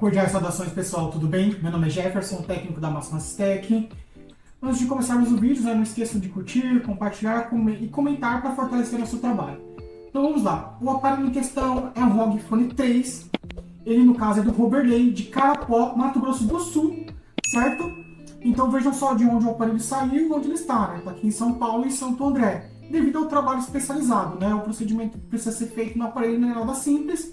Cordiais saudações, pessoal, tudo bem? Meu nome é Jefferson, técnico da Máximas Tech. Antes de começarmos o vídeo, não esqueçam de curtir, compartilhar e comentar para fortalecer nosso trabalho. Então vamos lá. O aparelho em questão é um ROG Phone 3. Ele, no caso, é do Roberley, de Carapó, Mato Grosso do Sul, certo? Então vejam só de onde o aparelho saiu e onde ele está, né? Está aqui em São Paulo e em Santo André. Devido ao trabalho especializado, né? O procedimento que precisa ser feito no aparelho não é nada simples.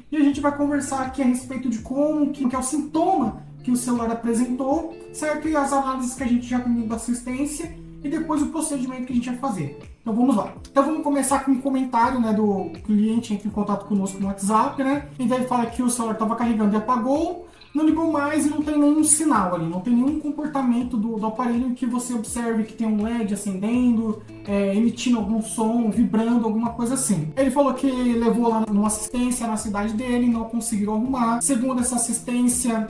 E a gente vai conversar aqui a respeito de como que é o sintoma que o celular apresentou, certo? E as análises que a gente já tem da assistência e depois o procedimento que a gente vai fazer. Então vamos lá. Então vamos começar com um comentário, né, do cliente entra em contato conosco no WhatsApp, né? Então ele fala que o celular estava carregando e apagou, não ligou mais e não tem nenhum sinal ali, não tem nenhum comportamento do aparelho que você observe que tem um LED acendendo, emitindo algum som, vibrando, alguma coisa assim. Ele falou que levou lá numa assistência na cidade dele, não conseguiram arrumar. Segundo essa assistência,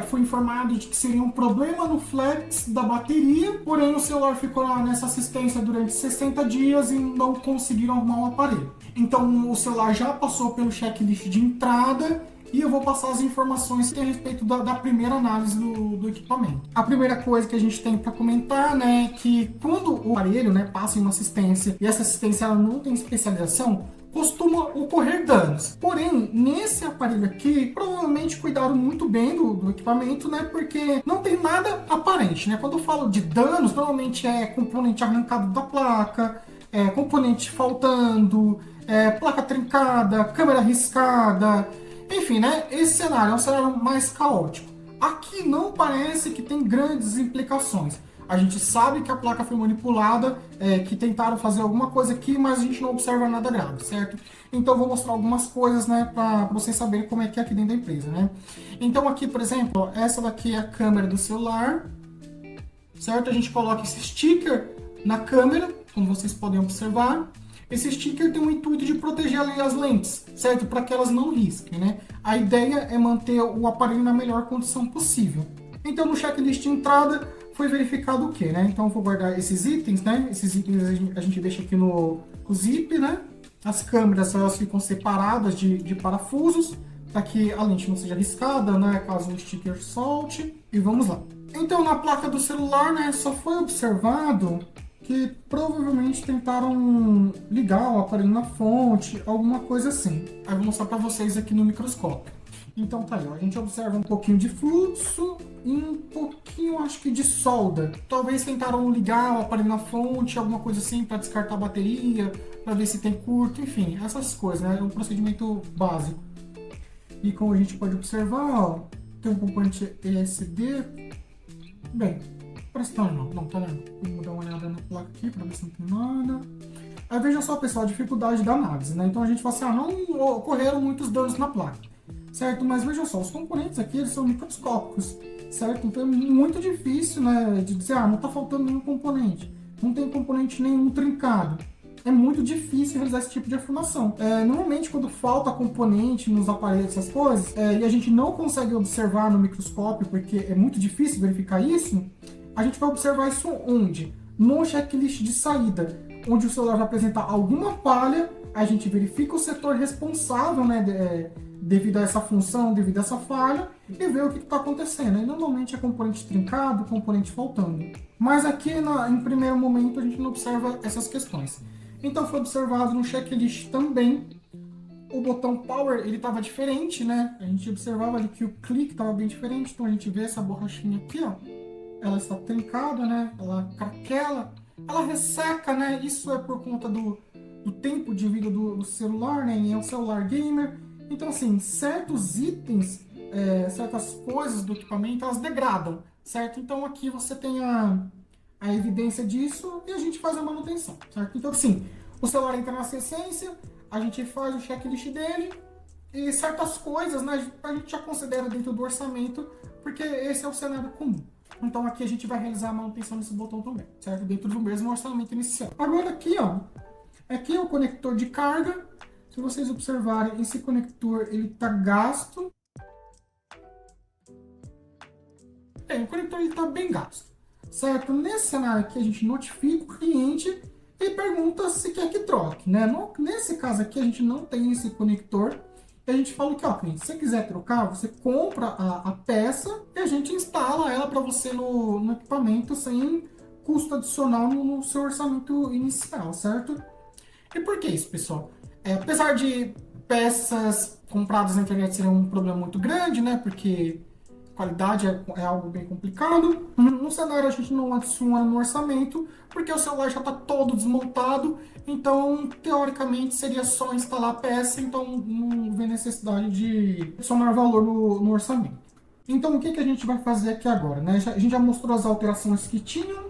foi informado de que seria um problema no flex da bateria, porém o celular ficou lá nessa assistência durante 60 dias e não conseguiram arrumar o aparelho. Então o celular já passou pelo checklist de entrada e eu vou passar as informações a respeito da primeira análise do equipamento. A primeira coisa que a gente tem para comentar, né, é que quando o aparelho, né, passa em uma assistência e essa assistência ela não tem especialização, costuma ocorrer danos. Porém, nesse aparelho aqui, provavelmente cuidaram muito bem do equipamento, né? Porque não tem nada aparente, né? Quando eu falo de danos, normalmente é componente arrancado da placa, componente faltando, placa trincada, câmera riscada, enfim, né? Esse cenário é um cenário mais caótico. Aqui não parece que tem grandes implicações. A gente sabe que a placa foi manipulada, que tentaram fazer alguma coisa aqui, mas a gente não observa nada grave, certo? Então eu vou mostrar algumas coisas, né, para vocês saberem como é que é aqui dentro da empresa, né? Então aqui, por exemplo, ó, essa daqui é a câmera do celular, certo? A gente coloca esse sticker na câmera, como vocês podem observar. Esse sticker tem o intuito de proteger ali as lentes, certo? Para que elas não risquem, né? A ideia é manter o aparelho na melhor condição possível. Então no checklist de entrada foi verificado o que, né? Então eu vou guardar esses itens, né? Esses itens a gente deixa aqui no zip, né? As câmeras elas ficam separadas de parafusos para que a lente não seja riscada, né? Caso o sticker solte. E vamos lá. Então na placa do celular, né? Só foi observado que provavelmente tentaram ligar o aparelho na fonte, alguma coisa assim. Aí eu vou mostrar para vocês aqui no microscópio. Então tá aí, ó, a gente observa um pouquinho de fluxo e um pouquinho, acho que de solda. Talvez tentaram ligar o aparelho na fonte, alguma coisa assim, para descartar a bateria, para ver se tem curto, enfim, essas coisas, né? É um procedimento básico. E como a gente pode observar, ó, tem um componente ESD. Bem, parece que tá normal. Não, tá normal. Vamos dar uma olhada na placa aqui para ver se não tem nada. Aí veja só, pessoal, a dificuldade da análise, né? Então a gente fala assim, não ocorreram muitos danos na placa, certo? Mas vejam só, os componentes aqui eles são microscópicos, certo? Então é muito difícil, né, de dizer, não tá faltando nenhum componente, não tem componente nenhum trincado. É muito difícil realizar esse tipo de afirmação. Normalmente, quando falta componente nos aparelhos, essas coisas, e a gente não consegue observar no microscópio, porque é muito difícil verificar isso, a gente vai observar isso onde? No checklist de saída, onde o celular vai apresentar alguma falha, a gente verifica o setor responsável, né, devido a essa função, devido a essa falha, e vê o que está acontecendo. E normalmente é componente trincado, componente faltando. Mas aqui, em primeiro momento, a gente não observa essas questões. Então foi observado no checklist também o botão Power, ele estava diferente, né? A gente observava ali que o clique estava bem diferente, então a gente vê essa borrachinha aqui, ó. Ela está trincada, né? Ela craquela, ela resseca, né? Isso é por conta do tempo de vida do celular, né? É um celular gamer. Então, assim, certos itens, certas coisas do equipamento, elas degradam, certo? Então aqui você tem a evidência disso e a gente faz a manutenção, certo? Então, assim, o celular entra na assistência, a gente faz o checklist dele e certas coisas, né, a gente já considera dentro do orçamento, porque esse é o cenário comum. Então aqui a gente vai realizar a manutenção desse botão também, certo? Dentro do mesmo orçamento inicial. Agora aqui, ó, aqui é o conector de carga. Se vocês observarem, esse conector ele tá gasto. O conector ele tá bem gasto, certo? Nesse cenário aqui a gente notifica o cliente e pergunta se quer que troque, né? Nesse caso aqui a gente não tem esse conector E a gente fala que, ó, cliente, se você quiser trocar, você compra a peça e a gente instala ela para você no equipamento sem custo adicional no seu orçamento inicial, certo? E por que isso, pessoal? Apesar de peças compradas na internet serem um problema muito grande, né? Porque qualidade é algo bem complicado. No cenário a gente não adiciona no orçamento, porque o celular já está todo desmontado, então teoricamente seria só instalar a peça, então não vê necessidade de adicionar valor no orçamento. Então o que a gente vai fazer aqui agora? Né? A gente já mostrou as alterações que tinham,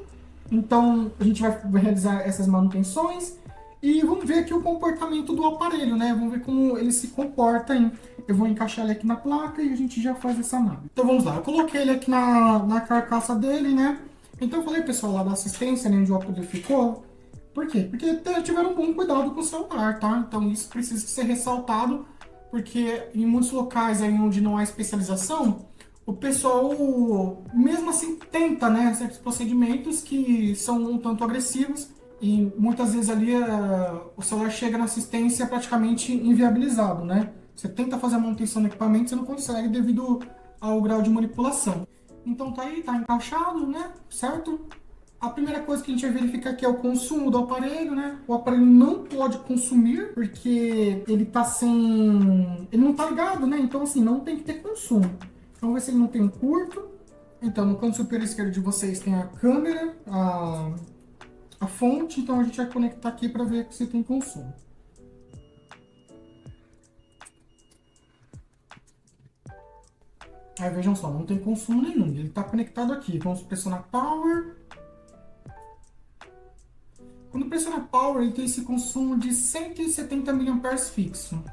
então a gente vai realizar essas manutenções e vamos ver aqui o comportamento do aparelho, né? Vamos ver como ele se comporta, hein? Eu vou encaixar ele aqui na placa e a gente já faz essa análise. Então vamos lá, eu coloquei ele aqui na carcaça dele, né? Então eu falei, pessoal, lá da assistência, né, onde o aparelho ficou. Por quê? Porque tiveram um bom cuidado com o celular, tá? Então isso precisa ser ressaltado, porque em muitos locais aí onde não há especialização, o pessoal, mesmo assim, tenta, né, certos procedimentos que são um tanto agressivos e muitas vezes ali o celular chega na assistência praticamente inviabilizado, né? Você tenta fazer a manutenção do equipamento, você não consegue devido ao grau de manipulação. Então tá aí, tá encaixado, né? Certo? A primeira coisa que a gente vai verificar aqui é o consumo do aparelho, né? O aparelho não pode consumir porque ele tá sem... ele não tá ligado, né? Então assim, não tem que ter consumo. Então vamos ver se ele não tem um curto. Então no canto superior esquerdo de vocês tem a câmera, a fonte, então a gente vai conectar aqui para ver se tem consumo. Aí vejam só, não tem consumo nenhum, ele está conectado aqui. Vamos pressionar Power. Quando pressionar Power, ele tem esse consumo de 170 mAh fixo.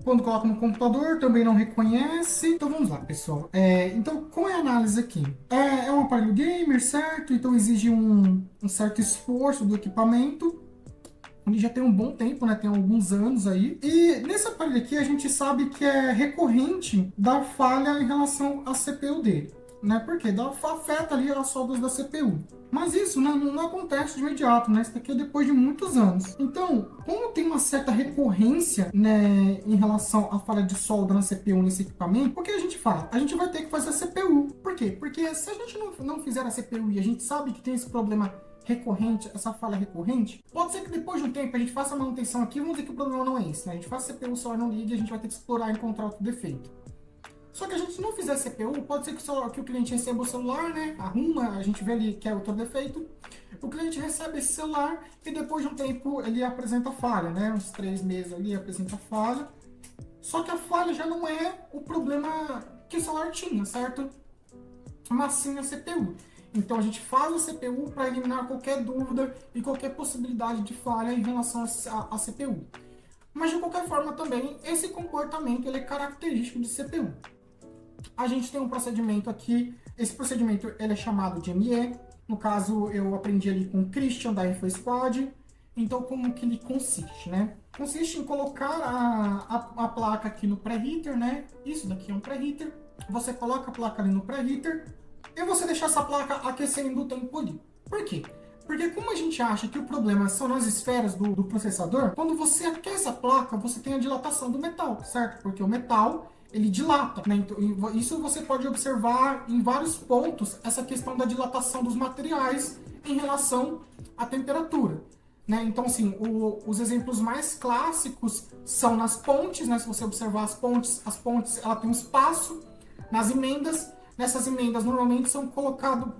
Quando coloca no computador, também não reconhece. Então vamos lá, pessoal. Então, qual é a análise aqui? É um aparelho gamer, certo? Então exige um certo esforço do equipamento. Ele já tem um bom tempo, né? Tem alguns anos aí. E nesse aparelho aqui a gente sabe que é recorrente da falha em relação à CPU dele. Né? Porque afeta ali as soldas da CPU. Mas isso, né, não acontece de imediato, né? Isso daqui é depois de muitos anos. Então, como tem uma certa recorrência, né, em relação à falha de solda na CPU nesse equipamento, o que a gente fala? A gente vai ter que fazer a CPU. Por quê? Porque se a gente não fizer a CPU e a gente sabe que tem esse problema recorrente, essa falha recorrente, pode ser que depois de um tempo a gente faça a manutenção aqui, vamos dizer que o problema não é esse, né? A gente faz a CPU, o celular não liga e a gente vai ter que explorar e encontrar outro defeito. Só que a gente não fizer CPU, pode ser que o cliente receba o celular, né? Arruma, a gente vê ali que é outro defeito. O cliente recebe esse celular e depois de um tempo ele apresenta falha, né? Uns 3 meses ali apresenta falha. Só que a falha já não é o problema que o celular tinha, certo? Mas sim a CPU. Então a gente faz a CPU para eliminar qualquer dúvida e qualquer possibilidade de falha em relação à CPU. Mas de qualquer forma também, esse comportamento ele é característico de CPU. A gente tem um procedimento aqui, esse procedimento ele é chamado de ME, no caso eu aprendi ali com o Christian da Info Squad. Então como que ele consiste, né? Consiste em colocar a placa aqui no pré-heater, né? Isso daqui é um pré-heater, você coloca a placa ali no pré-heater e você deixa essa placa aquecendo o tempo ali. Por quê? Porque como a gente acha que o problema são nas esferas do processador, quando você aquece a placa, você tem a dilatação do metal, certo? Porque o metal, ele dilata, né? Então, isso você pode observar em vários pontos, essa questão da dilatação dos materiais em relação à temperatura. Né? Então, assim, os exemplos mais clássicos são nas pontes, né? Se você observar as pontes ela tem um espaço nas emendas. Nessas emendas, normalmente, são colocado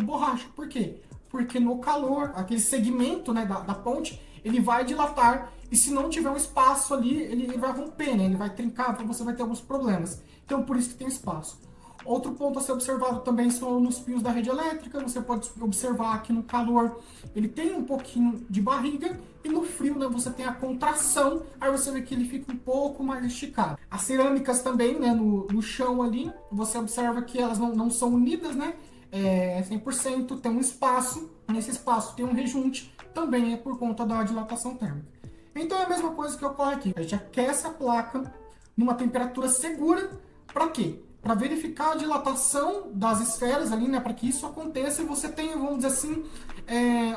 borracha. Por quê? Porque no calor, aquele segmento, né, da ponte, ele vai dilatar e se não tiver um espaço ali, ele vai romper, né? Ele vai trincar, então você vai ter alguns problemas. Então, por isso que tem espaço. Outro ponto a ser observado também são nos fios da rede elétrica. Você pode observar que no calor ele tem um pouquinho de barriga e no frio, né, você tem a contração, aí você vê que ele fica um pouco mais esticado. As cerâmicas também, né, no chão ali, você observa que elas não são unidas, né? 100%, tem um espaço, nesse espaço tem um rejunte, também é por conta da dilatação térmica. Então é a mesma coisa que ocorre aqui. A gente aquece a placa numa temperatura segura, para quê? Para verificar a dilatação das esferas ali, né? Para que isso aconteça e você tenha, vamos dizer assim,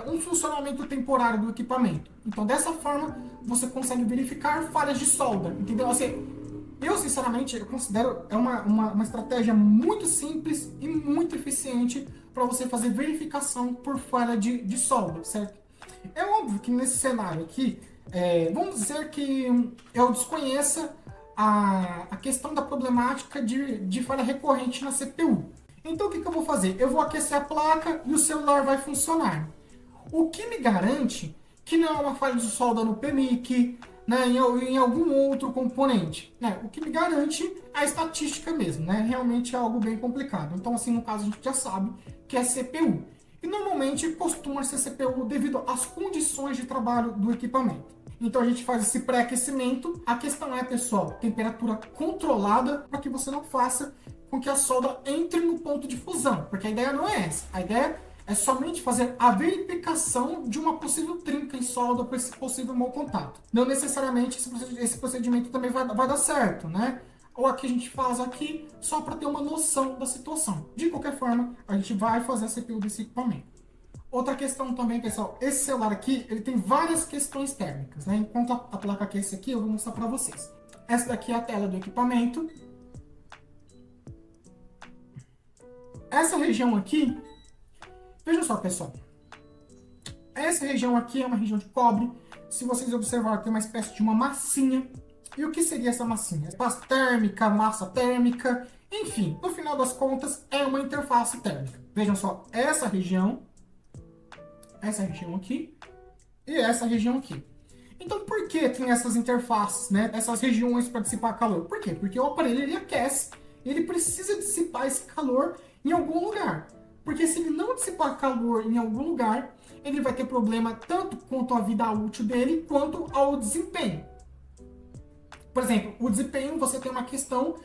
um funcionamento temporário do equipamento. Então, dessa forma, você consegue verificar falhas de solda, entendeu? Assim, eu, sinceramente, eu considero uma estratégia muito simples e muito eficiente para você fazer verificação por falha de solda, certo? É óbvio que nesse cenário aqui, vamos dizer que eu desconheça a questão da problemática de falha recorrente na CPU. Então o que eu vou fazer? Eu vou aquecer a placa e o celular vai funcionar. O que me garante que não é uma falha de solda no PMIC, né, em algum outro componente. Né? O que me garante é a estatística mesmo, né? Realmente é algo bem complicado. Então, assim, no caso, a gente já sabe que é CPU. E normalmente costuma ser CPU devido às condições de trabalho do equipamento. Então a gente faz esse pré-aquecimento. A questão é, pessoal, temperatura controlada para que você não faça com que a solda entre no ponto de fusão, porque a ideia não é essa. A ideia é somente fazer a verificação de uma possível trinca em solda para esse possível mau contato. Não necessariamente esse procedimento também vai dar certo, né? Ou aqui a gente faz aqui só para ter uma noção da situação. De qualquer forma, a gente vai fazer a CPU desse equipamento. Outra questão também, pessoal, esse celular aqui, ele tem várias questões térmicas, né? Enquanto a placa aquece aqui, eu vou mostrar para vocês. Essa daqui é a tela do equipamento. Essa região aqui, vejam só, pessoal. Essa região aqui é uma região de cobre. Se vocês observarem, tem uma espécie de uma massinha. E o que seria essa massinha? Pasta térmica, massa térmica, enfim, no final das contas, é uma interface térmica. Vejam só, essa região aqui e essa região aqui. Então, por que tem essas interfaces, né? Essas regiões para dissipar calor? Por quê? Porque o aparelho ele aquece, ele precisa dissipar esse calor em algum lugar. Porque se ele não dissipar calor em algum lugar, ele vai ter problema tanto quanto à vida útil dele, quanto ao desempenho. Por exemplo, o desempenho, você tem uma questão,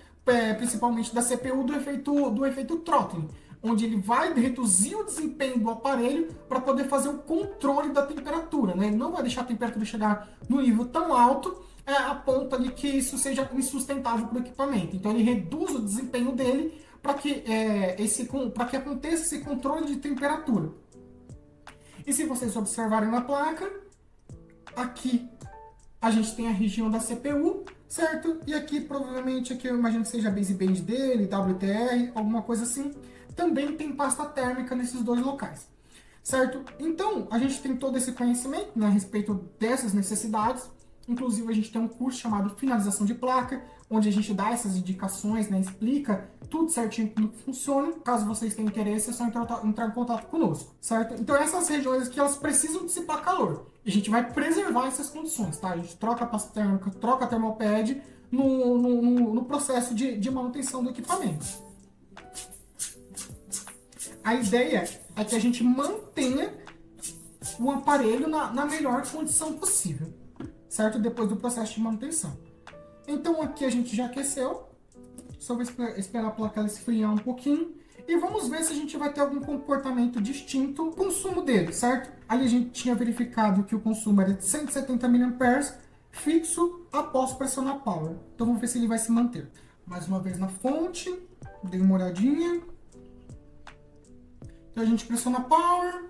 principalmente da CPU, do efeito throttling, onde ele vai reduzir o desempenho do aparelho para poder fazer o controle da temperatura. Né? Ele não vai deixar a temperatura chegar no nível tão alto a ponto de que isso seja insustentável para o equipamento. Então ele reduz o desempenho dele para que aconteça esse controle de temperatura. E se vocês observarem na placa, aqui a gente tem a região da CPU, certo? E aqui, provavelmente, aqui eu imagino que seja a baseband dele, WTR, alguma coisa assim. Também tem pasta térmica nesses dois locais, certo? Então, a gente tem todo esse conhecimento, né, a respeito dessas necessidades. Inclusive, a gente tem um curso chamado Finalização de Placa, onde a gente dá essas indicações, né, explica tudo certinho como funciona. Caso vocês tenham interesse, é só entrar em contato conosco, certo? Então, essas regiões aqui, elas precisam dissipar calor. E a gente vai preservar essas condições, tá? A gente troca a pasta térmica, troca a termopad no processo de manutenção do equipamento. A ideia é que a gente mantenha o aparelho na melhor condição possível, certo? Depois do processo de manutenção. Então aqui a gente já aqueceu, só vou esperar a placa esfriar um pouquinho e vamos ver se a gente vai ter algum comportamento distinto no consumo dele, certo? Ali a gente tinha verificado que o consumo era de 170 mAh fixo após pressionar power. Então vamos ver se ele vai se manter. Mais uma vez na fonte, dei uma olhadinha. Então a gente pressiona power.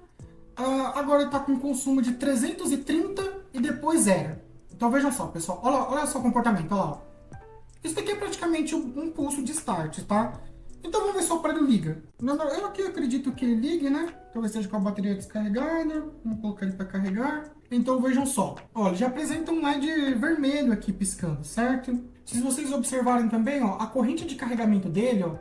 Agora ele está com um consumo de 330 e depois zero. Então vejam só, pessoal. Olha só o comportamento. Olha lá. Isso daqui é praticamente um pulso de start, tá? Então vamos ver se o aparelho liga. Eu aqui acredito que ele ligue, né? Talvez seja com a bateria descarregada. Vamos colocar ele para carregar. Então vejam só. Olha, já apresenta um LED vermelho aqui piscando, certo? Se vocês observarem também, ó, a corrente de carregamento dele, ó,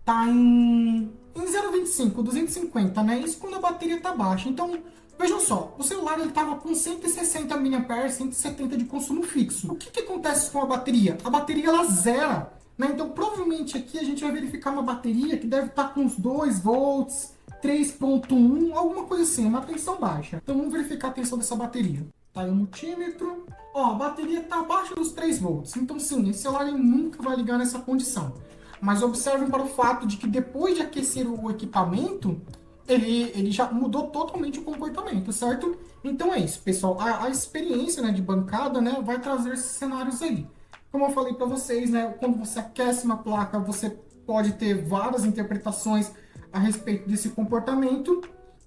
tá em 0,25, 250, né? Isso quando a bateria tá baixa. Então, vejam só, o celular ele tava com 160 mAh, 170 de consumo fixo. O que acontece com a bateria? A bateria ela zera, né? Então, provavelmente aqui a gente vai verificar uma bateria que deve estar com uns 2 volts, 3.1, alguma coisa assim, uma tensão baixa. Então, vamos verificar a tensão dessa bateria. Tá aí o multímetro. Ó, a bateria tá abaixo dos 3 volts. Então, sim, esse celular ele nunca vai ligar nessa condição. Mas observem para o fato de que depois de aquecer o equipamento, ele já mudou totalmente o comportamento, certo? Então é isso, pessoal. A experiência, né, de bancada, né, vai trazer esses cenários aí. Como eu falei para vocês, né, quando você aquece uma placa, você pode ter várias interpretações a respeito desse comportamento.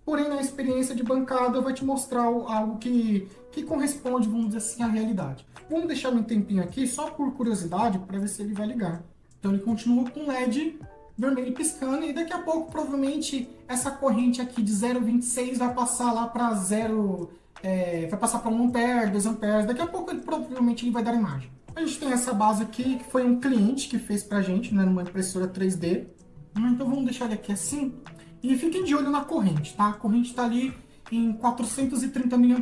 porém na experiência de bancada vai te mostrar algo que corresponde, vamos dizer assim, à realidade. Vamos deixar um tempinho aqui, só por curiosidade, para ver se ele vai ligar. Então ele continua com LED vermelho piscando e daqui a pouco provavelmente essa corrente aqui de 0,26 vai passar lá para 0, vai passar para 1 ampere, 2 amperes, daqui a pouco provavelmente ele vai dar imagem. A gente tem essa base aqui, que foi um cliente que fez pra gente, né, numa impressora 3D. Então vamos deixar ele aqui assim. E fiquem de olho na corrente, tá? A corrente está ali em 430 mA.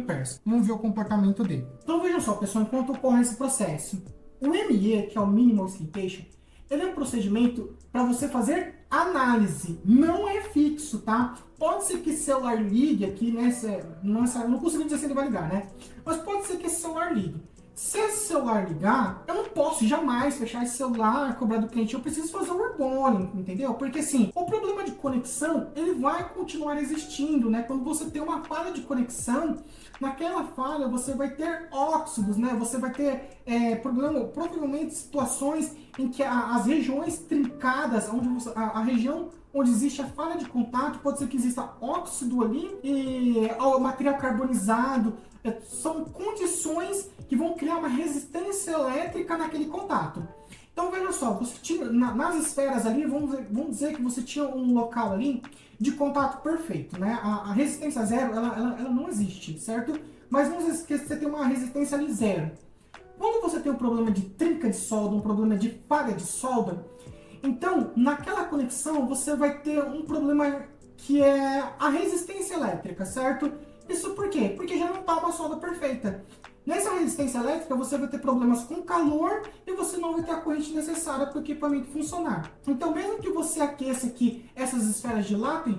Vamos ver o comportamento dele. Então vejam só, pessoal, enquanto ocorre esse processo. O ME, que é o Minimal Excitation, ele é um procedimento para você fazer análise, não é fixo, tá? Pode ser que esse celular ligue aqui, né? Não consigo dizer se ele vai ligar, né? Mas pode ser que esse celular ligue. Se esse celular ligar, eu não posso jamais fechar esse celular, cobrar do cliente, eu preciso fazer o reborn, entendeu? Porque assim, o problema de conexão, ele vai continuar existindo, né? Quando você tem uma falha de conexão, naquela falha você vai ter óxidos, né? Você vai ter provavelmente situações em que as regiões trincadas, a região onde existe a falha de contato, pode ser que exista óxido ali e o material carbonizado. São condições que vão criar uma resistência elétrica naquele contato. Então veja só, você tinha, nas esferas ali, vamos dizer que você tinha um local ali de contato perfeito, né? A resistência zero, ela não existe, certo? Mas vamos dizer que você tem uma resistência ali zero. Quando você tem um problema de trinca de solda, um problema de falha de solda, então naquela conexão você vai ter um problema que é a resistência elétrica, certo? Isso por quê? Porque já não está uma solda perfeita. Nessa resistência elétrica você vai ter problemas com calor e você não vai ter a corrente necessária para o equipamento funcionar. Então mesmo que você aqueça aqui essas esferas dilatem,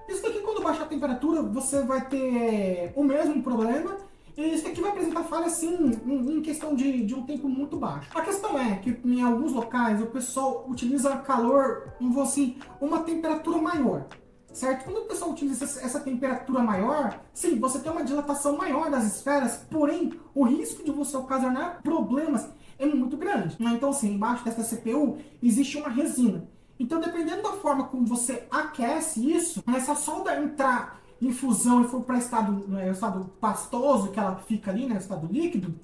isso daqui quando baixar a temperatura você vai ter o mesmo problema. E isso aqui vai apresentar falha sim em questão de um tempo muito baixo. A questão é que em alguns locais o pessoal utiliza calor, vamos assim, uma temperatura maior. Certo? Quando o pessoal utiliza essa temperatura maior, sim, você tem uma dilatação maior das esferas, porém, o risco de você ocasionar problemas é muito grande. Então, assim, embaixo dessa CPU existe uma resina. Então, dependendo da forma como você aquece isso, essa solda entrar em fusão e for para o estado pastoso, que ela fica ali, né, estado líquido,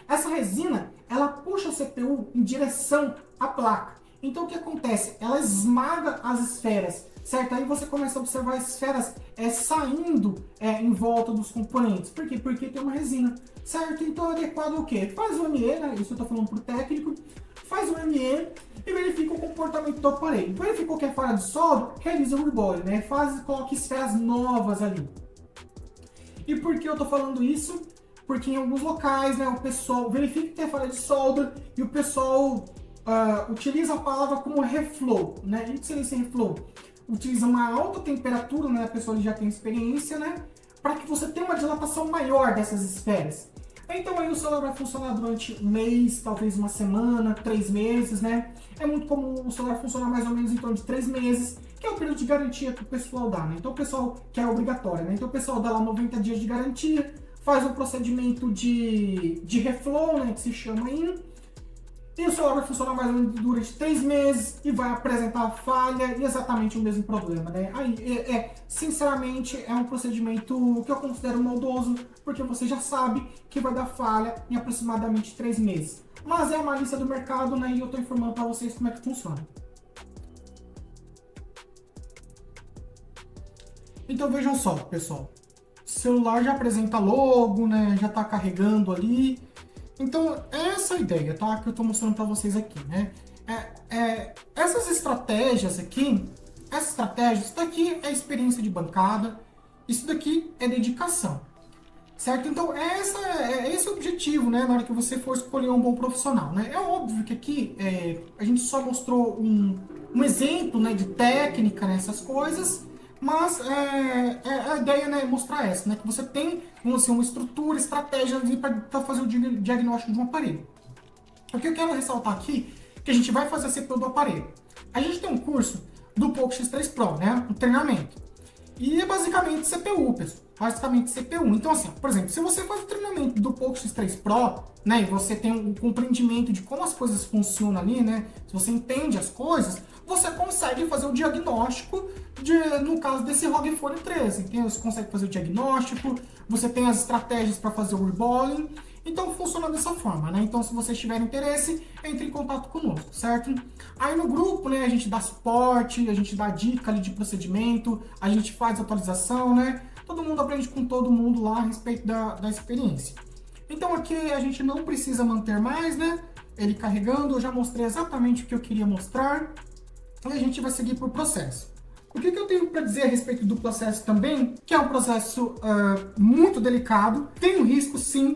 essa resina, ela puxa a CPU em direção à placa. Então, o que acontece? Ela esmaga as esferas, certo? Aí você começa a observar as esferas saindo em volta dos componentes. Por quê? Porque tem uma resina, certo? Então é adequado o quê? Faz o ME, né? Isso eu estou falando para o técnico. Faz o ME e verifica o comportamento do aparelho. Verificou que é falha de solda, realiza o reborn, né? Coloca esferas novas ali. E por que eu estou falando isso? Porque em alguns locais, né, o pessoal verifica que tem falha de solda e o pessoal utiliza a palavra como reflow, né? O que seria esse reflow? Utiliza uma alta temperatura, né? A pessoa já tem experiência, né? Para que você tenha uma dilatação maior dessas esferas. Então aí o celular vai funcionar durante um mês, talvez uma semana, 3 meses, né? É muito comum o celular funcionar mais ou menos em torno de 3 meses, que é o período de garantia que o pessoal dá, né? Então o pessoal, que é obrigatório, né? Então o pessoal dá lá 90 dias de garantia, faz um procedimento de reflow, né? Que se chama aí. E o celular vai funcionar mais ou menos durante 3 meses e vai apresentar falha e exatamente o mesmo problema, né? Aí, sinceramente, é um procedimento que eu considero maldoso, porque você já sabe que vai dar falha em aproximadamente 3 meses. Mas é uma lista do mercado, né? E eu estou informando para vocês como é que funciona. Então vejam só, pessoal. O celular já apresenta logo, né? Já está carregando ali. Então, essa é a ideia, tá? Que eu estou mostrando para vocês aqui, né? Essas estratégias aqui, isso daqui é experiência de bancada, isso daqui é dedicação, certo? Então, esse é o objetivo, né? Na hora que você for escolher um bom profissional, né? É óbvio que aqui a gente só mostrou um exemplo, né, de técnica nessas coisas, mas a ideia, né, é mostrar essa, né? Que você tem, vamos dizer, uma estrutura, estratégia para fazer o diagnóstico de um aparelho. O que eu quero ressaltar aqui é que a gente vai fazer a CPU do aparelho. A gente tem um curso do Poco X3 Pro, né? Um treinamento. E é basicamente CPU, pessoal. Basicamente CPU. Então, assim, por exemplo, se você faz o treinamento do Poco X3 Pro, né? E você tem um compreendimento de como as coisas funcionam ali, né? Se você entende as coisas, você consegue fazer o diagnóstico no caso desse ROG Phone 13. Então, você consegue fazer o diagnóstico, você tem as estratégias para fazer o reballing. Então funciona dessa forma, né? Então se vocês tiverem interesse, entre em contato conosco, certo? Aí no grupo, né, a gente dá suporte, a gente dá dica ali de procedimento, a gente faz atualização, né? Todo mundo aprende com todo mundo lá a respeito da experiência. Então aqui a gente não precisa manter mais, né? Ele carregando, eu já mostrei exatamente o que eu queria mostrar. E a gente vai seguir para o processo. O que eu tenho para dizer a respeito do processo também, que é um processo muito delicado, tem um risco sim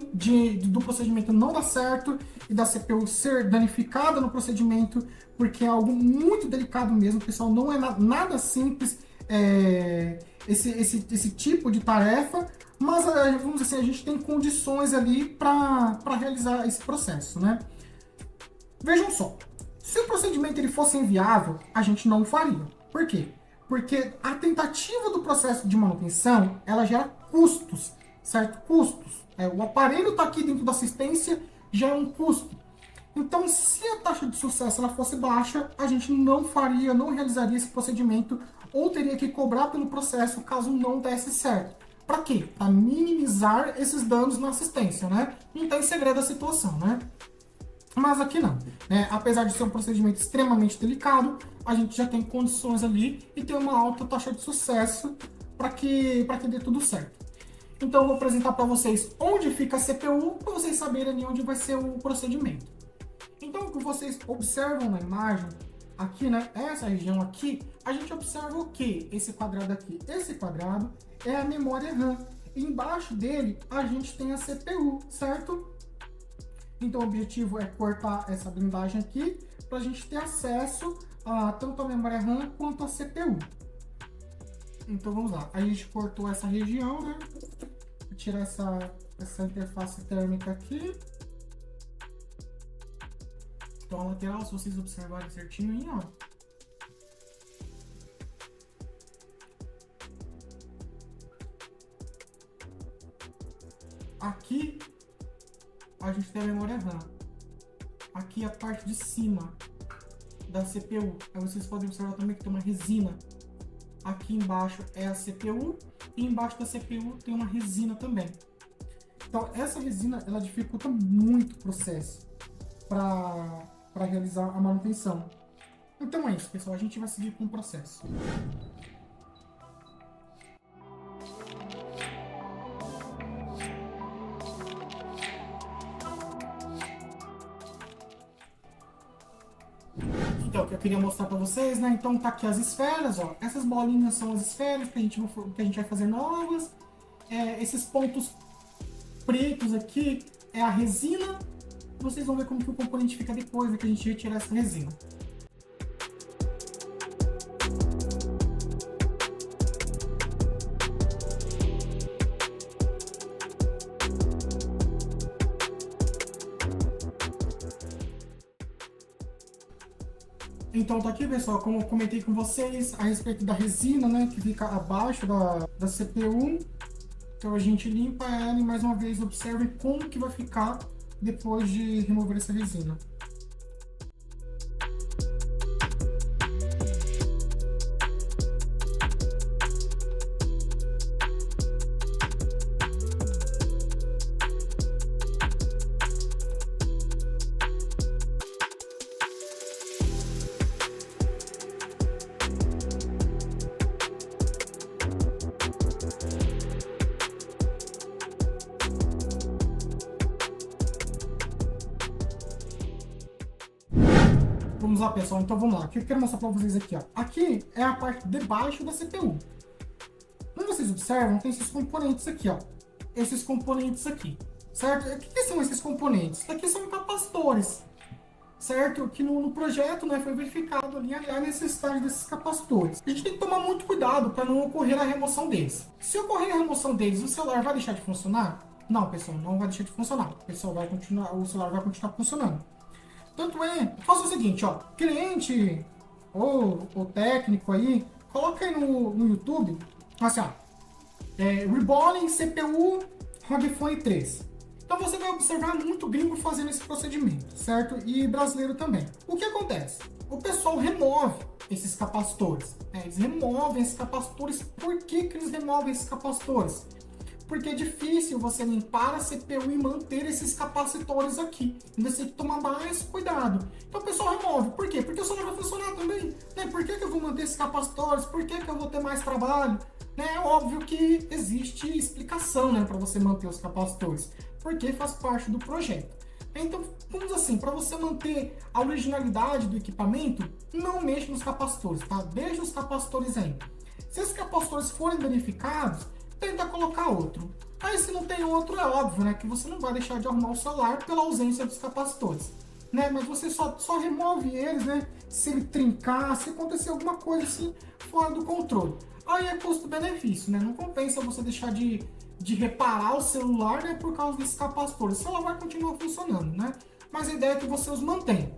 do procedimento não dar certo e da CPU ser danificada no procedimento, porque é algo muito delicado mesmo, pessoal, não é nada simples esse tipo de tarefa, mas vamos dizer assim, a gente tem condições ali para realizar esse processo, né? Vejam só, se o procedimento ele fosse inviável, a gente não o faria. Por quê? Porque a tentativa do processo de manutenção, ela gera custos, certo? Custos. O aparelho está aqui dentro da assistência, gera um custo. Então, se a taxa de sucesso ela fosse baixa, a gente não faria, não realizaria esse procedimento, ou teria que cobrar pelo processo caso não desse certo. Para quê? Para minimizar esses danos na assistência, né? Não tem segredo a situação, né? Mas aqui não, né? Apesar de ser um procedimento extremamente delicado, a gente já tem condições ali e tem uma alta taxa de sucesso para que dê tudo certo. Então eu vou apresentar para vocês onde fica a CPU, para vocês saberem onde vai ser o procedimento. Então o que vocês observam na imagem, aqui, né, essa região aqui, a gente observa o que? Esse quadrado aqui. Esse quadrado é a memória RAM. E embaixo dele a gente tem a CPU, certo? Então o objetivo é cortar essa blindagem aqui para a gente ter acesso a tanto a memória RAM quanto a CPU. Então vamos lá, a gente cortou essa região, né? Vou tirar essa interface térmica aqui. Então a lateral, se vocês observarem certinho aí, ó. Aqui a gente tem a memória RAM. Aqui a parte de cima da CPU. Aí vocês podem observar também que tem uma resina. Aqui embaixo é a CPU e embaixo da CPU tem uma resina também. Então essa resina ela dificulta muito o processo para realizar a manutenção. Então é isso, pessoal. A gente vai seguir com o processo. Então, o que eu queria mostrar para vocês, né? Então tá aqui as esferas, ó. Essas bolinhas são as esferas que a gente vai fazer novas. Esses pontos pretos aqui é a resina. Vocês vão ver como que o componente fica depois que a gente retirar essa resina. Então tá aqui, pessoal, como eu comentei com vocês a respeito da resina, né, que fica abaixo da CPU. Então a gente limpa ela e mais uma vez observe como que vai ficar depois de remover essa resina. Vamos lá, pessoal, então vamos lá. O que eu quero mostrar para vocês aqui, ó. Aqui é a parte de baixo da CPU. Como vocês observam, tem esses componentes aqui, ó. Esses componentes aqui, certo? O que são esses componentes? Aqui são capacitores, certo? Que no projeto, né, foi verificado ali a necessidade desses capacitores. A gente tem que tomar muito cuidado para não ocorrer a remoção deles. Se ocorrer a remoção deles, o celular vai deixar de funcionar? Não, pessoal, não vai deixar de funcionar. O celular vai continuar funcionando. Tanto faça o seguinte, ó, cliente ou técnico aí, coloca aí no YouTube, assim, ó, Reballing CPU ROG Phone 3. Então você vai observar muito gringo fazendo esse procedimento, certo? E brasileiro também. O que acontece? O pessoal remove esses capacitores, né? Eles removem esses capacitores. Por que eles removem esses capacitores? Porque é difícil você limpar a CPU e manter esses capacitores aqui. Então você tem que tomar mais cuidado. Então o pessoal remove. Por quê? Porque o celular vai funcionar também. Né? Por que eu vou manter esses capacitores? Por que eu vou ter mais trabalho? Né? É óbvio que existe explicação, né, para você manter os capacitores. Porque faz parte do projeto. Então, vamos assim, para você manter a originalidade do equipamento, não mexa nos capacitores, tá? Deixa os capacitores aí. Se esses capacitores forem danificados, tenta colocar outro. Aí se não tem outro, é óbvio, né, que você não vai deixar de arrumar o celular pela ausência dos capacitores, né? Mas você só remove eles, né, se ele trincar, se acontecer alguma coisa assim fora do controle. Aí é custo-benefício, né? Não compensa você deixar de reparar o celular, né, por causa desses capacitores. O celular vai continuar funcionando, né? Mas a ideia é que você os mantenha.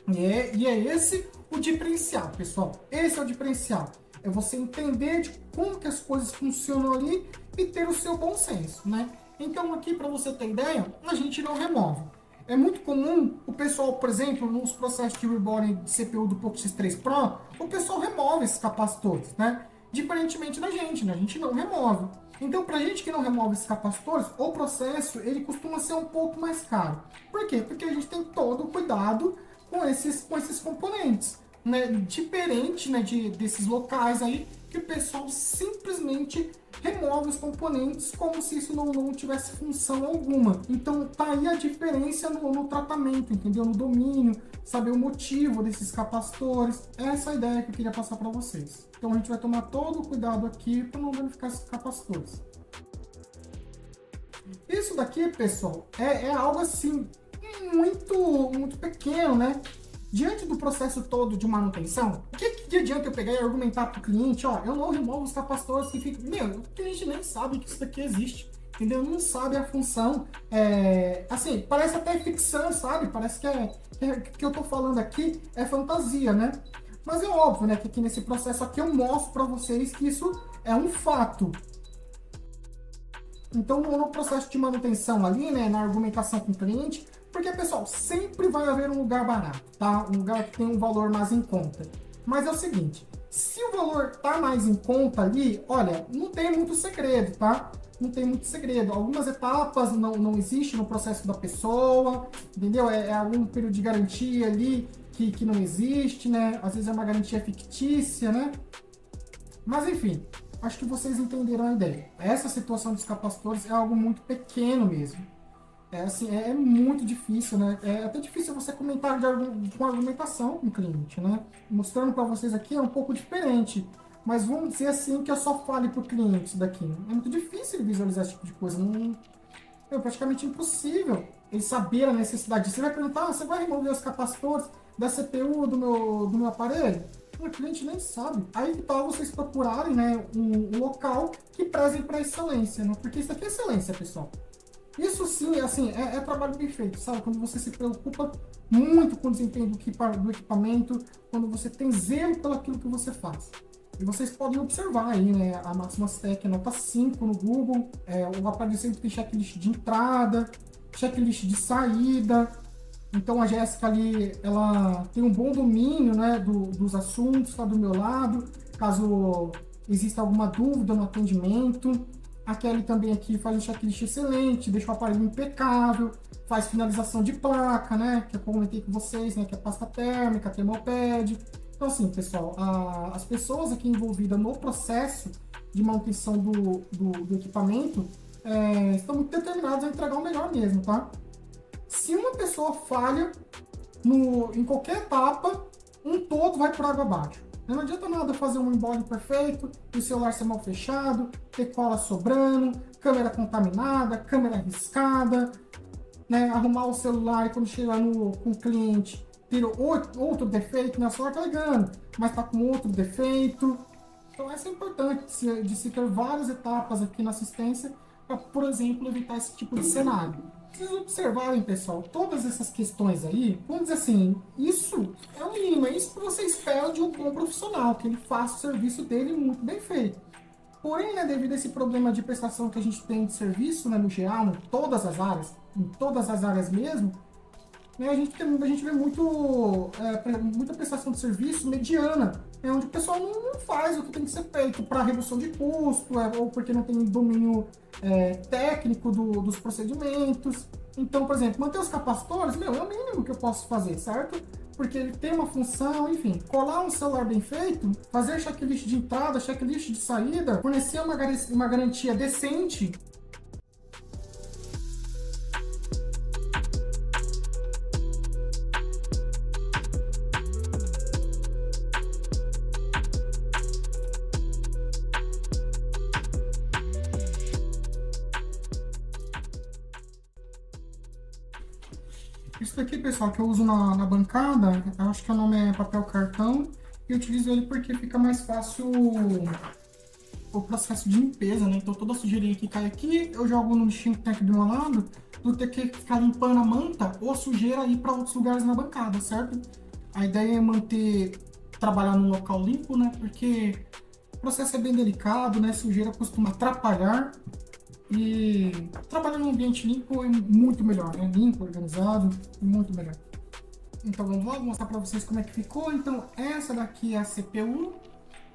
E é esse o diferencial, pessoal. Esse é o diferencial. É você entender de como que as coisas funcionam ali e ter o seu bom senso, né? Então aqui, para você ter ideia, a gente não remove. É muito comum o pessoal, por exemplo, nos processos de reborn de CPU do Poco X3 Pro, o pessoal remove esses capacitores, né? Diferentemente da gente, né? A gente não remove. Então, para a gente que não remove esses capacitores, o processo ele costuma ser um pouco mais caro. Por quê? Porque a gente tem todo o cuidado com esses componentes, né? Diferente, né, desses locais aí que o pessoal simplesmente remove os componentes como se isso não tivesse função alguma. Então tá aí a diferença no tratamento, entendeu? No domínio, saber o motivo desses capacitores. Essa é a ideia que eu queria passar para vocês. Então a gente vai tomar todo o cuidado aqui para não danificar esses capacitores. Isso daqui, pessoal, é algo assim muito pequeno, né? Diante do processo todo de manutenção, o que adianta eu pegar e argumentar para o cliente, ó, eu não removo os capacitores que ficam... Meu, o cliente nem sabe que isso daqui existe, entendeu? Não sabe a função. Assim, parece até ficção, sabe? Parece que eu tô falando aqui é fantasia, né? Mas é óbvio, né, que aqui nesse processo aqui eu mostro para vocês que isso é um fato. Então, no processo de manutenção ali, né, na argumentação com o cliente, porque, pessoal, sempre vai haver um lugar barato, tá? Um lugar que tem um valor mais em conta. Mas é o seguinte, se o valor tá mais em conta ali, olha, não tem muito segredo, tá? Não tem muito segredo. Algumas etapas não existem no processo da pessoa, entendeu? É algum período de garantia ali que não existe, né? Às vezes é uma garantia fictícia, né? Mas, enfim, acho que vocês entenderam a ideia. Essa situação dos capacitores é algo muito pequeno mesmo. É muito difícil, né? É até difícil você comentar com argumentação com o cliente, né? Mostrando para vocês aqui é um pouco diferente. Mas vamos dizer assim que eu só fale para o cliente isso daqui. É muito difícil ele visualizar esse tipo de coisa. É praticamente impossível ele saber a necessidade. Você vai perguntar, você vai remover os capacitores da CPU do meu aparelho? O cliente nem sabe. Aí que tal vocês procurarem, né, um local que prezem para excelência, né? Porque isso aqui é excelência, pessoal. Isso sim, assim, é trabalho bem feito, sabe? Quando você se preocupa muito com o desempenho do equipamento, quando você tem zelo pelo aquilo que você faz. E vocês podem observar aí, né? A Maximus Tech nota 5 no Google. O aparelho sempre tem checklist de entrada, checklist de saída. Então a Jéssica ali, ela tem um bom domínio, né, dos assuntos, está do meu lado, caso exista alguma dúvida no atendimento. A Kelly também aqui faz um checklist excelente, deixa o aparelho impecável, faz finalização de placa, né, que eu comentei com vocês, né, que é pasta térmica, termopad. Então assim, pessoal, as pessoas aqui envolvidas no processo de manutenção do equipamento estão muito determinadas a entregar o melhor mesmo, tá? Se uma pessoa falha em qualquer etapa, um todo vai por água abaixo. Não adianta nada fazer um embole perfeito, o celular ser mal fechado, ter cola sobrando, câmera contaminada, câmera riscada, né? Arrumar o celular e quando chegar com o cliente ter outro defeito, né? O celular tá ligando, mas tá com outro defeito. Então essa é importante de se ter várias etapas aqui na assistência para, por exemplo, evitar esse tipo de cenário. Vocês observarem, pessoal, todas essas questões aí, vamos dizer assim, isso é o mínimo, é isso que você espera de um bom profissional, que ele faça o serviço dele muito bem feito. Porém, né, devido a esse problema de prestação que a gente tem de serviço, né, no geral, em todas as áreas mesmo, né, a gente vê muita prestação de serviço mediana, onde o pessoal não faz o que tem que ser feito para redução de custo, ou porque não tem domínio técnico dos procedimentos. Então, por exemplo, manter os capacitores, é o mínimo que eu posso fazer, certo? Porque ele tem uma função, enfim, colar um celular bem feito, fazer checklist de entrada, checklist de saída, fornecer uma garantia decente. Isso daqui, pessoal, que eu uso na bancada, eu acho que o nome é papel cartão, e eu utilizo ele porque fica mais fácil o processo de limpeza, né? Então toda a sujeirinha que cai aqui, eu jogo no lixinho que tem aqui do meu lado, do ter que ficar limpando a manta ou a sujeira ir para outros lugares na bancada, certo? A ideia é trabalhar num local limpo, né? Porque o processo é bem delicado, né? Sujeira costuma atrapalhar e trabalhar num ambiente limpo é muito melhor, né? Limpo, organizado, muito melhor. Então vamos lá, vou mostrar para vocês como é que ficou. Então essa daqui é a CPU.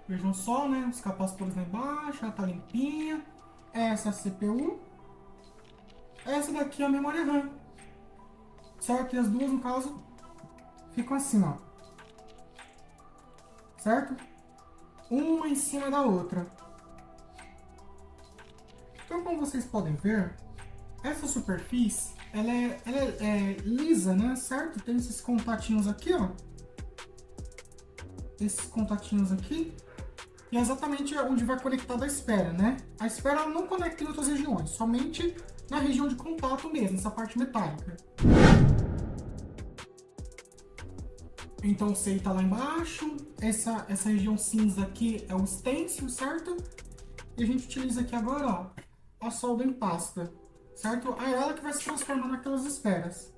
Vejam só, né? Os capacitores lá embaixo, ela tá limpinha. Essa é a CPU. Essa daqui é a memória RAM. Certo? E as duas, no caso, ficam assim, ó. Certo? Uma em cima da outra. Então, como vocês podem ver, essa superfície, ela é lisa, né? Certo? Tem esses contatinhos aqui, ó. Esses contatinhos aqui. E é exatamente onde vai conectar a esfera, né? A esfera ela não conecta em outras regiões, somente na região de contato mesmo, essa parte metálica. Então o CI está lá embaixo, essa região cinza aqui é o stencil, certo? E a gente utiliza aqui agora, ó, a solda em pasta, certo? É ela que vai se transformar naquelas esferas.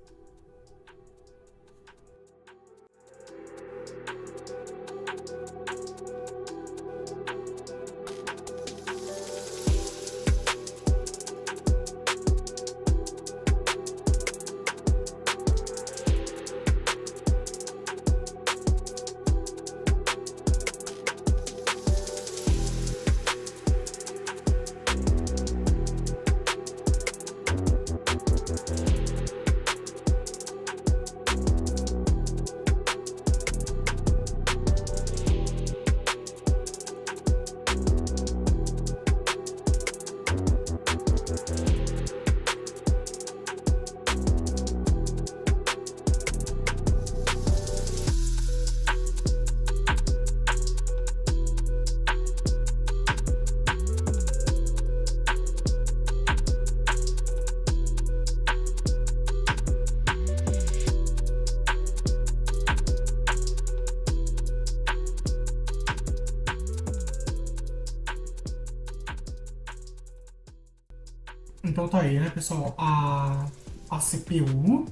Então tá aí, né, pessoal, a CPU,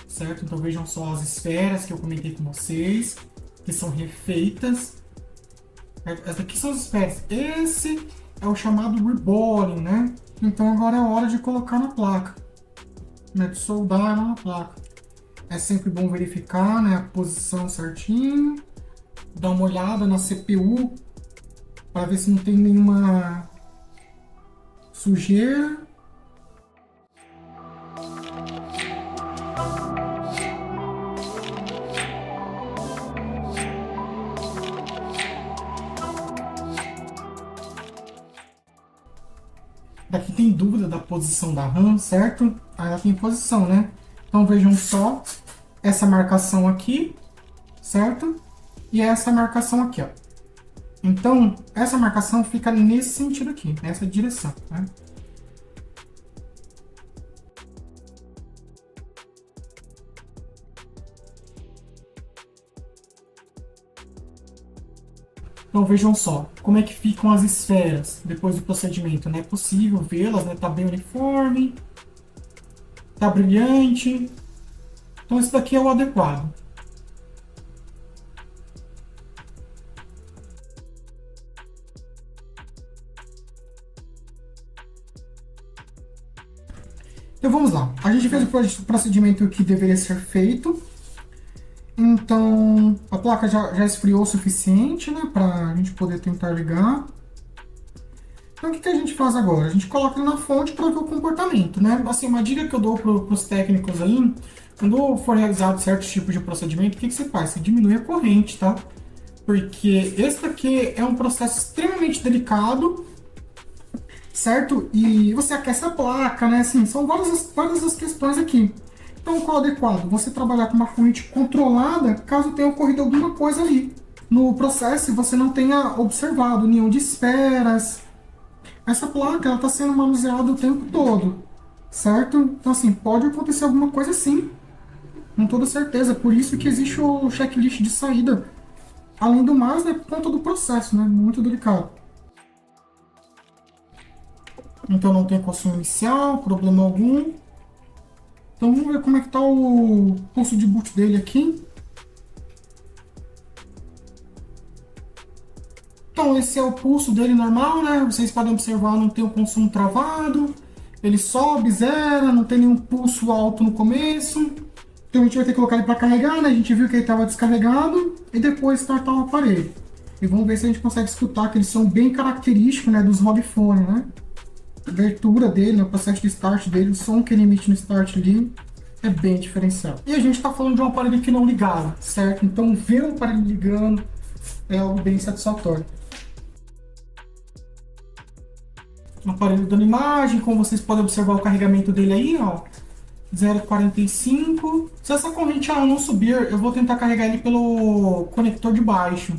certo? Então vejam só as esferas que eu comentei com vocês, que são refeitas. Essas aqui são as esferas. Esse é o chamado reballing, né? Então agora é hora de colocar na placa, né, de soldar na placa. É sempre bom verificar, né, a posição certinho, dar uma olhada na CPU para ver se não tem nenhuma sujeira. Daqui tem dúvida da posição da RAM, certo? Aí ela tem posição, né? Então vejam só essa marcação aqui, certo? E essa marcação aqui, ó. Então, essa marcação fica nesse sentido aqui, nessa direção, né? Então vejam só, como é que ficam as esferas depois do procedimento, né? É possível vê-las, né? Tá bem uniforme, tá brilhante. Então esse daqui é o adequado. vamos lá. A gente fez o procedimento que deveria ser feito. Então, a placa já esfriou o suficiente, né, para a gente poder tentar ligar. Então, o que a gente faz agora? A gente coloca ele na fonte para ver o comportamento, né? Assim, uma dica que eu dou para os técnicos aí, quando for realizado certos tipos de procedimento, o que você faz? Você diminui a corrente, tá? Porque esse daqui é um processo extremamente delicado, certo? E você aquece a placa, né? Assim, são várias as questões aqui. Então, qual é adequado? Você trabalhar com uma corrente controlada, caso tenha ocorrido alguma coisa ali no processo e você não tenha observado nenhum de esperas. Essa placa está sendo manuseada o tempo todo, certo? Então, assim, pode acontecer alguma coisa sim, com toda certeza. Por isso que existe o checklist de saída. Além do mais, né, por conta do processo, né? Muito delicado. Então não tem equação inicial, problema algum. Então vamos ver como é que está o pulso de boot dele aqui. Então esse é o pulso dele normal, né? Vocês podem observar, não tem o consumo travado. Ele sobe, zera, não tem nenhum pulso alto no começo. Então a gente vai ter que colocar ele para carregar, né? A gente viu que ele estava descarregado e depois startar o aparelho. E vamos ver se a gente consegue escutar aquele som bem característico, né, dos Robifone, né? A abertura dele, o processo de start dele, o som que ele emite no start ali é bem diferenciado. E a gente está falando de um aparelho que não ligava, certo? Então ver o aparelho ligando é algo bem satisfatório. O aparelho dando imagem, como vocês podem observar o carregamento dele aí, ó, 0,45. Se essa corrente não subir, eu vou tentar carregar ele pelo conector de baixo.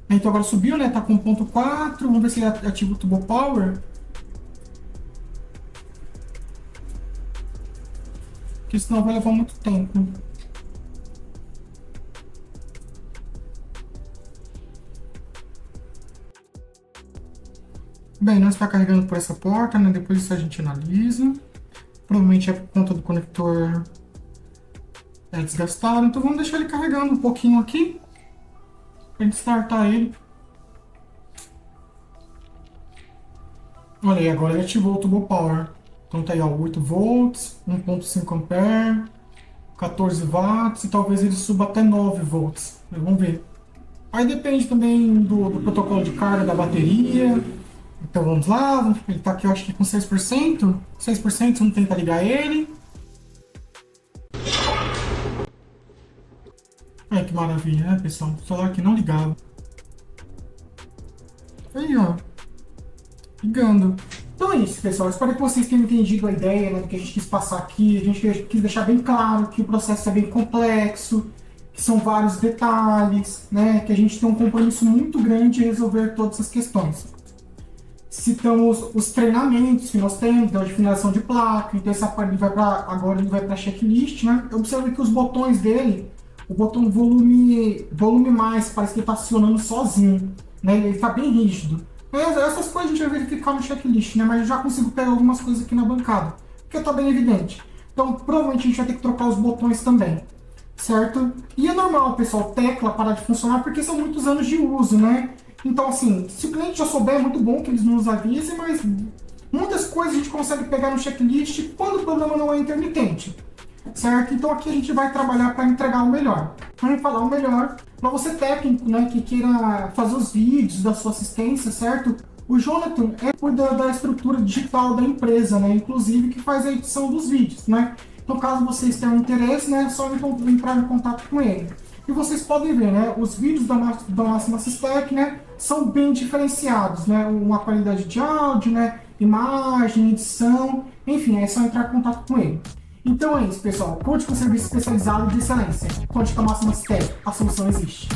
Então agora subiu, né? Tá com 1.4. Vamos ver se ele ativa o Turbo Power. Porque senão vai levar muito tempo. Bem, não está carregando por essa porta, né? Depois isso a gente analisa. Provavelmente é por conta do conector desgastado. Então vamos deixar ele carregando um pouquinho aqui. Pra gente startar ele. Olha aí, agora ele ativou o Turbo Power. Então tá aí, ó, 8 volts, 1.5 ampere, 14 watts e talvez ele suba até 9 volts. Vamos ver. Aí depende também do protocolo de carga da bateria. Então vamos lá, ele tá aqui eu acho que com 6%. 6% vamos tentar ligar ele. Olha que maravilha, né, pessoal? O celular que não ligava. Aí, ó. Ligando. Então é isso, pessoal. Espero que vocês tenham entendido a ideia, né, do que a gente quis passar aqui. A gente quis deixar bem claro que o processo é bem complexo, que são vários detalhes, né, que a gente tem um compromisso muito grande em resolver todas essas questões. Citamos os treinamentos que nós temos, então a definição de placa, então essa parte agora ele vai para checklist, né? Observe que os botões dele, o botão volume mais, parece que ele está acionando sozinho, né? Ele está bem rígido. Essas coisas a gente vai verificar no checklist, né? Mas eu já consigo pegar algumas coisas aqui na bancada, porque está bem evidente. Então provavelmente a gente vai ter que trocar os botões também, certo? E é normal, pessoal, tecla parar de funcionar porque são muitos anos de uso, né? Então, assim, se o cliente já souber, é muito bom que eles nos avisem, mas muitas coisas a gente consegue pegar no checklist quando o problema não é intermitente, certo? Então aqui a gente vai trabalhar para entregar o melhor. Vamos falar o melhor para você técnico, né, que queira fazer os vídeos da sua assistência, certo? O Jonathan cuida da estrutura digital da empresa, né, inclusive que faz a edição dos vídeos, né? Então, caso vocês tenham interesse, né, é só entrar em contato com ele. E vocês podem ver, né, os vídeos da Máxima Systech, né, são bem diferenciados, né, uma qualidade de áudio, né, imagem, edição, enfim, é só entrar em contato com ele. Então é isso, pessoal. Conte com serviço especializado de excelência. Conte com a Máxima Systech, a solução existe.